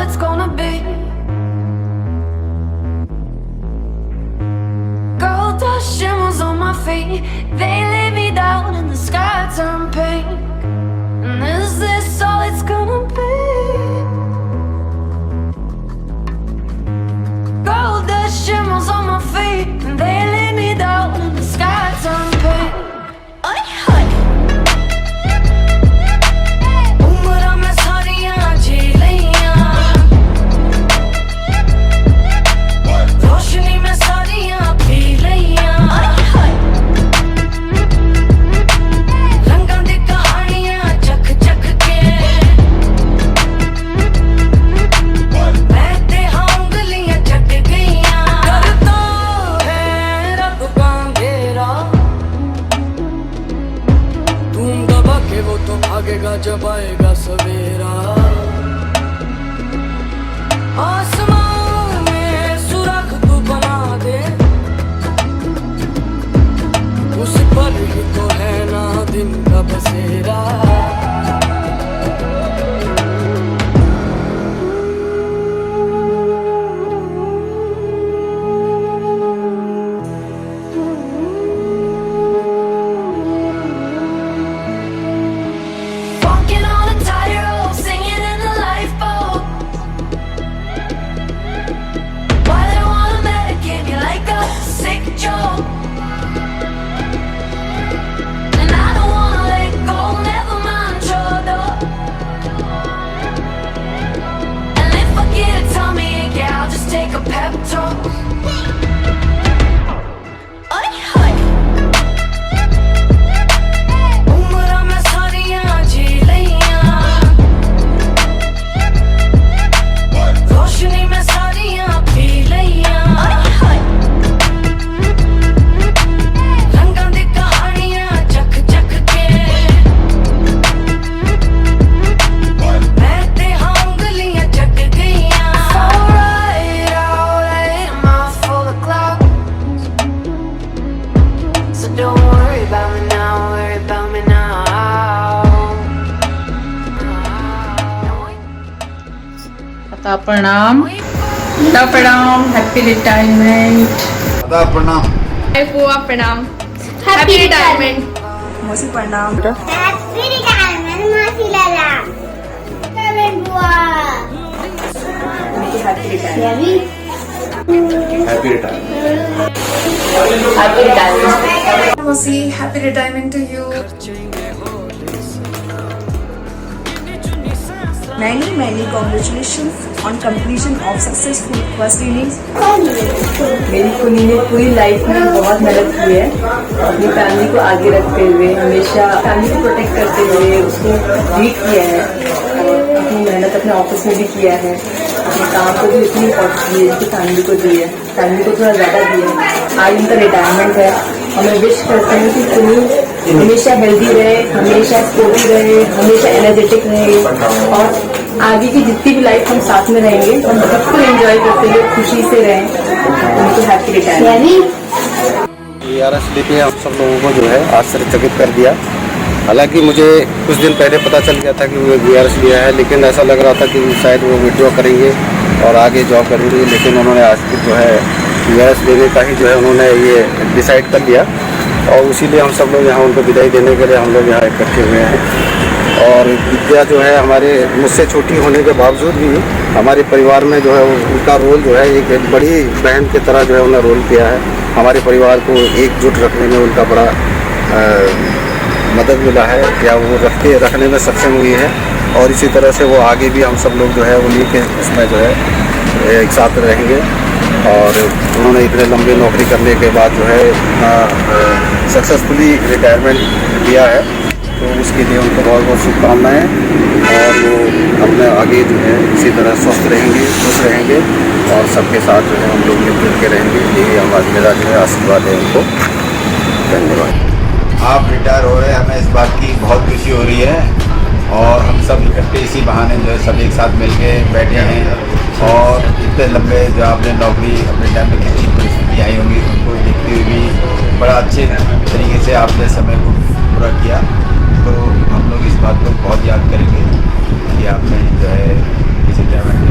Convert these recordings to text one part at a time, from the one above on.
it's gonna be. Gold dust shimmers on my feet. They lay me down and the sky turned pink. And is this all it's gonna be? Gold dust shimmers on my feet. And they lay me down and the sky turned pink. Ay, ay. उम्र में सारियां जी लियां, रोशनी में सारियां P लियां। ay, ay. रंगां दी कहानियां चख चख के मैं ते उंगलियां चट गईयां। करता है रब का अंधेरा, तुम दबा के वो तो भागेगा जब आएगा सवेरा। आसमान में सुराख तू बना दे, उस पर ही तो है ना दिन का बसेरा। Walking on a tightrope, singing in the lifeboat. Why they wanna medicate me like a sick joke? And I don't wanna let go, never mind your door. And if I get a tummy ache, yeah, I'll just take a pep talk. Ay, ay. उम्र में सारियां जी लियां, रोशनी में सारियां P लियां। ay, ay. रंगां दी कहानियां चख चख के मैं ते उंगलियां चट गईयां। So right out in my full of clouds, so don't worry about me now, worry about me now. अता प्रणाम, अता प्रणाम, हैप्पी रिटायरमेंट। अदा प्रणाम। बुआ प्रणाम, हैप्पी रिटायरमेंट। मौसी प्रणाम। हैप्पी रिटायरमेंट मासी लाला। रिटायरमेंट बुआ। Happy retirement. Happy retirement. Happy retirement. मौसी happy retirement to you. many congratulations on completion of successful first innings. मेरी कुनी ने पूरी लाइफ में बहुत मेहनत की है, अपनी फैमिली को आगे रखते हुए, हमेशा फैमिली को प्रोटेक्ट करते हुए उसको लीड किया है और अपनी मेहनत अपने ऑफिस में भी किया है, अपने काम को भी इतनी इम्पोर्टेंस दी है, फैमिली को दी है, फैमिली को थोड़ा ज़्यादा दी है। आज उनका रिटायरमेंट है और मैं विश करते हैं कि कुनी हमेशा हेल्दी रहे, हमेशा स्पोर्टी रहे, हमेशा एनर्जेटिक रहे और आगे की जितनी भी लाइफ हम साथ में रहेंगे हम सबको एंजॉय करते हुए खुशी से रहें। उनको हैप्पी रिटायरमेंट। वीआरएस डे हम सब लोगों को जो है आश्चर्यचकित कर दिया। हालांकि मुझे कुछ दिन पहले पता चल गया था कि वो वीआरएस लिया है, लेकिन ऐसा लग रहा था कि शायद वो विड्रॉ करेंगे और आगे जॉब करेंगे, लेकिन उन्होंने आज जो है वीआरएस लेने का ही जो है उन्होंने ये डिसाइड कर लिया और इसीलिए हम सब लोग यहाँ उनको विदाई देने के लिए हम लोग यहाँ इकट्ठे हुए हैं। और विद्या जो है हमारे मुझसे छोटी होने के बावजूद भी हमारे परिवार में जो है उनका रोल जो है एक बड़ी बहन की तरह जो है उन्होंने रोल किया है। हमारे परिवार को एकजुट रखने में उनका बड़ा मदद मिला है, या वो रखने में सक्षम हुई है और इसी तरह से वो आगे भी हम सब लोग जो है उन्हीं के उसमें जो है एक साथ रहेंगे। और उन्होंने इतने लंबे नौकरी करने के बाद जो है इतना सक्सेसफुली रिटायरमेंट दिया है, तो उसके लिए उनको बहुत बहुत शुभकामनाएँ और वो अपने आगे जो है इसी तरह स्वस्थ रहेंगे, खुश रहेंगे और सबके साथ जो है हम लोग मिलजुल के रहेंगे। यही हमारा मेरा जो है आशीर्वाद है उनको। धन्यवाद। आप रिटायर हो रहे हैं, हमें इस बात की बहुत खुशी हो रही है और हम सब इकट्ठे इसी बहाने जो है सब एक साथ मिल के बैठे हैं और इतने लंबे जो आपने नौकरी अपने टाइम में कितनी परिस्थिति आई होंगी उनको देखते हुए भी बड़ा अच्छे तरीके से आपने समय को पूरा किया। तो हम लोग इस बात को बहुत याद करेंगे कि आपने जो है इस रिटायरमेंट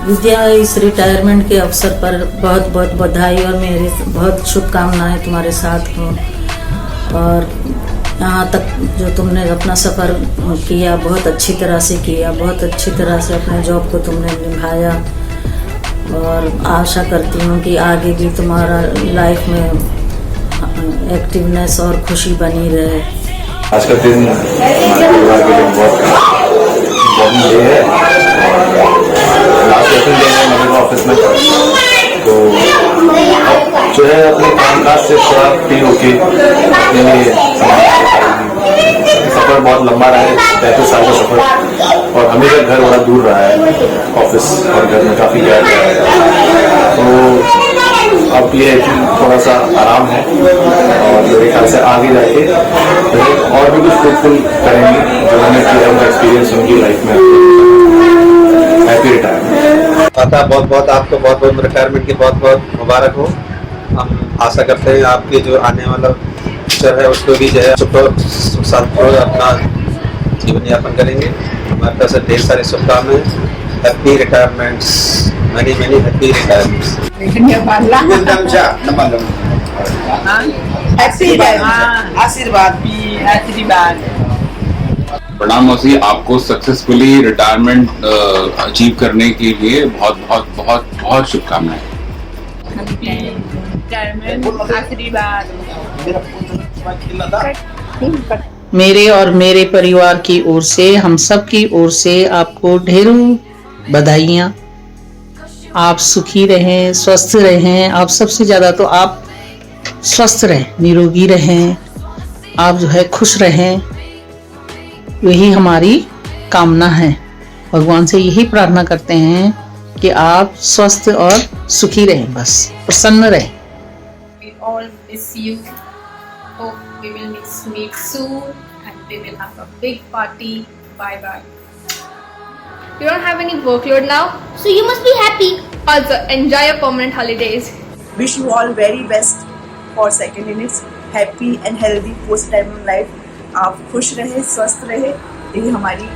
विद्या, इस रिटायरमेंट के अवसर पर बहुत बहुत बधाई और मेरी बहुत शुभकामनाएं तुम्हारे साथ हों। और यहाँ तक जो तुमने अपना सफ़र किया बहुत अच्छी तरह से किया, बहुत अच्छी तरह से अपने जॉब को तुमने निभाया। और आशा करती हूँ कि आगे भी तुम्हारा लाइफ में एक्टिवनेस और खुशी बनी रहे। आज का दिन हमारे परिवार के लिए बहुत इम्पोर्टेंट डे है। लास्ट वर्किंग डे है मेरे ऑफिस में, तो जो है अपने कामकाज से थोड़ा फ्री होके सफ़र बहुत लंबा रहा है, 35 साल का सफ़र, और हमेशा घर बड़ा दूर रहा है, ऑफिस और घर में काफ़ी गैप रहा है। तो अब ये थोड़ा सा आराम है और मेरे ख्याल से आगे जाके और भी कुछ फ्रूटफुल करेंगे जो हमने किया उनका एक्सपीरियंस उनकी लाइफ में। Happy retirement. बहुत बहुत आपको बहुत बहुत रिटायरमेंट की बहुत बहुत मुबारक हो। हम आशा करते हैं आपके जो आने वाला फ्यूचर है उसको भी जो है सुख शांति अपना जीवन यापन करेंगे। हमारे तरफ से ढेर सारी शुभकामनाएं। Happy retirements, many many happy retirements. आशीर्वाद। प्रणाम मौसी, आपको सक्सेसफुली रिटायरमेंट अचीव करने के लिए बहुत बहुत बहुत बहुत शुभकामनाएं। मेरे और मेरे परिवार की ओर से, हम सब की ओर से आपको ढेरों बधाइयाँ। आप सुखी रहें, स्वस्थ रहें। आप सबसे ज़्यादा तो आप स्वस्थ रहें, निरोगी रहें, आप जो है खुश रहें, यही हमारी कामना है। भगवान से यही प्रार्थना करते हैं कि आप स्वस्थ और सुखी रहें, बस प्रसन्न रहें। We all miss you. Hope we will meet soon and we will have a big party. Bye bye. You don't have any workload now, So you must be happy. also enjoy your permanent holidays. Wish you all very best for second innings. Happy and healthy post retirement life. आप खुश रहे, स्वस्थ रहे, यही हमारी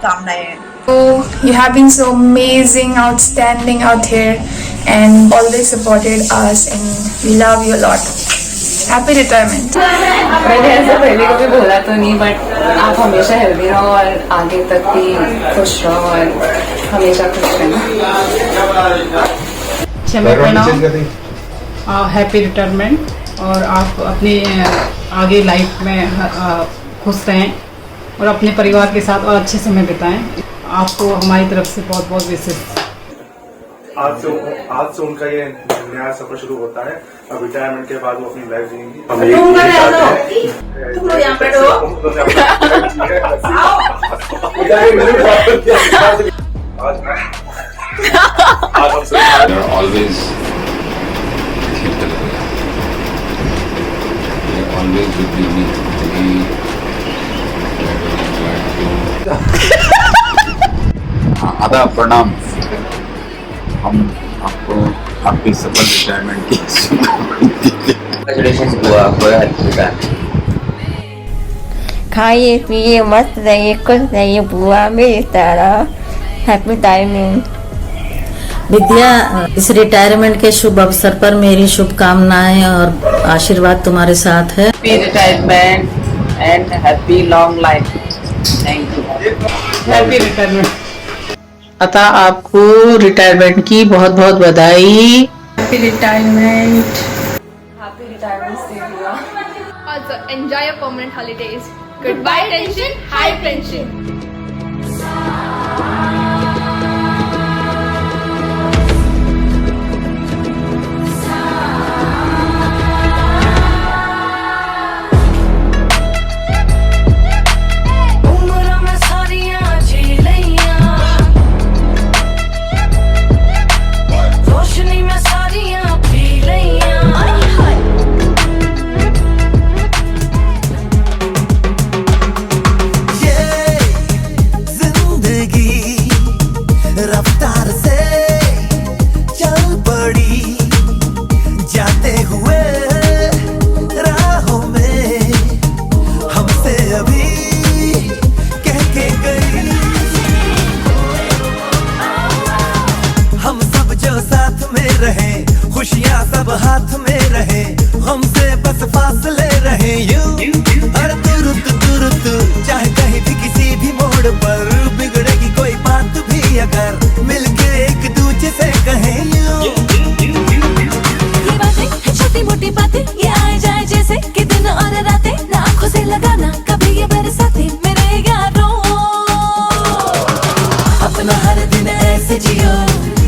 कामनाएं हैं। Oh, you have been so amazing, outstanding out here and always supported us and we love you a lot. Happy retirement. मैंने ऐसा पहले कभी बोला तो नहीं, बट आप हमेशा हेल्दी रहो और आगे तक भी खुश रहो और हमेशा खुश रहना। हैप्पी रिटायरमेंट और आप अपने आगे लाइफ में खुश रहें और अपने परिवार के साथ और अच्छे समय बिताएं। आपको हमारी तरफ से बहुत बहुत विशेष। आज से उनका ये नया सफर शुरू होता है। अब रिटायरमेंट के बाद वो अपनी लाइफ जिएंगी। हम ऑलवेज always with me. आदाब, प्रणाम। हम आपको आपकी सफल रिटायरमेंट की खाइए पिए मस्त रहिए, खुश रहिए बुआ मेरी तरह। Happy retirement. विद्या, इस रिटायरमेंट के शुभ अवसर पर मेरी शुभकामनाएं और आशीर्वाद तुम्हारे साथ है। Happy retirement and happy long life. Thank you. Happy retirement. अतः आपको रिटायरमेंट की बहुत बहुत बधाई। Happy retirement. हैप्पी रिटायरमेंट से हुआ। Also enjoy your permanent holidays. Goodbye tension, high pension. खुशियाँ सब हाथ में रहे, हमसे बस फासले रहे यूं। हर तुरत चाहे कहीं भी किसी भी मोड़ पर, बिगड़ेगी कोई बात भी अगर मिलके एक दूजे से कहें यूं। ये बातें है छोटी मोटी बातें, ये आए जाए जैसे कि दिन और रातें, ना आँखों से लगाना कभी ये बरसाते मेरे यारों। अपना हर दिन ऐसे जियो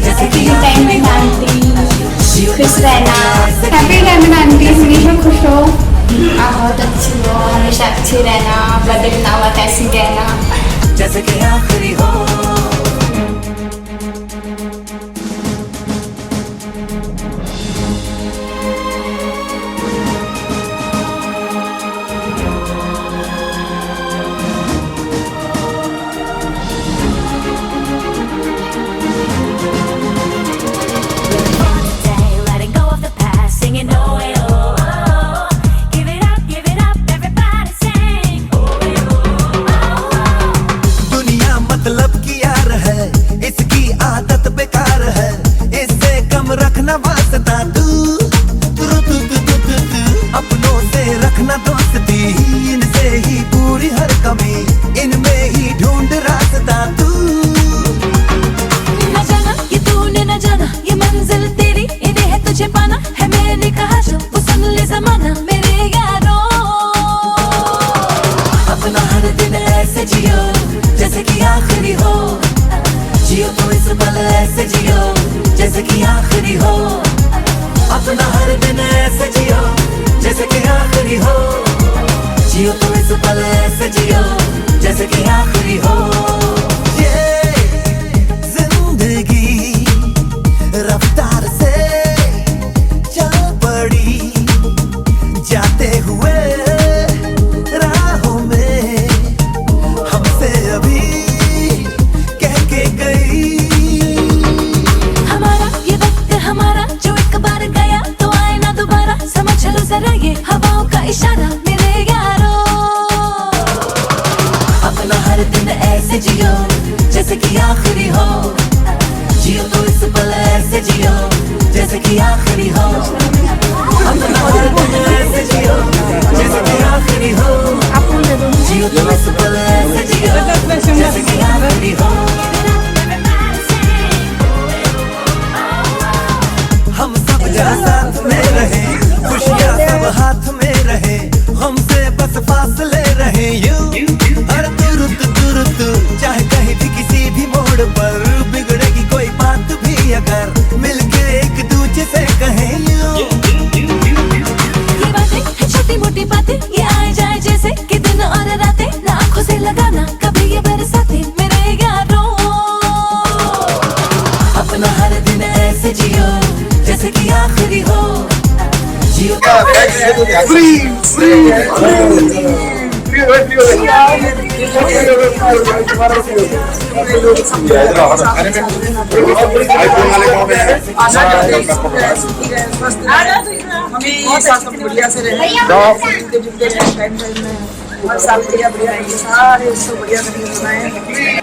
जैसे कि खुश रहना। हैप्पी रिटायरमेंट आंटी, हमेशा खुश हो, आप बहुत अच्छी हो, हमेशा अच्छी रहना, बदलना मत, ऐसी रहना जैसे कि आखिरी हो। रखना वास्ता तू अपनों से रखना दोस्ती, इनसे ही पूरी हर कमी, इनमें ही ढूंढ रास्ता तू। न जाना ये तूने न जाना, ये मंजिल तेरी इन्हें है तुझे पाना, है मैंने कहा जो वो सुन ले जमाना मेरे यारों। अपना हर दिन ऐसे जियो जैसे कि आखिरी हो, जियो तो इस पल ऐसे जियो जैसे कि आखिरी हो। अपना हर दिन ऐसे जियो जैसे कि आखिरी हो, जियो तो इस पल ऐसे जियो जैसे कि आखिरी हो। ये जिंदगी रफ्तार से चल पड़ी, जाते हुए राहों में हमसे अभी कह के गई। हमारा जो एक बार गया तो आए ना दोबारा, समझ लो जरा ये हवाओं का इशारा मेरे यारों। अपना हर दिन ऐसे जियो जैसे कि आखिरी हो, जियो तो इस पल ऐसे जियो जैसे कि आखिरी हो। अपना हर दिन ऐसे जियो जैसे कि आखिरी हो, जियो तो इस पल ऐसे जियो जैसे कि आखिरी हो। हम सब जहाँ साथ में रहे, खुशियाँ सब हाथ में रहे, हमसे बस फासले रहे यूं। हर तुरत चाहे कहीं भी किसी भी मोड़ पर, बिगड़ेगी कोई बात भी अगर मिलके एक दूजे से कहें यूं। ये बातें है छोटी मोटी बातें, ये आए जाए जैसे कि दिन और रातें, ना आँखों से लगाना कभी ये बरसाते मेरे यारों। अपना हर दिन ऐसे जियो जैसे कि आखिरी हो, जियो बढ़िया से रहे, और सब बढ़िया बढ़िया सारे उसको बढ़िया करके बनाए।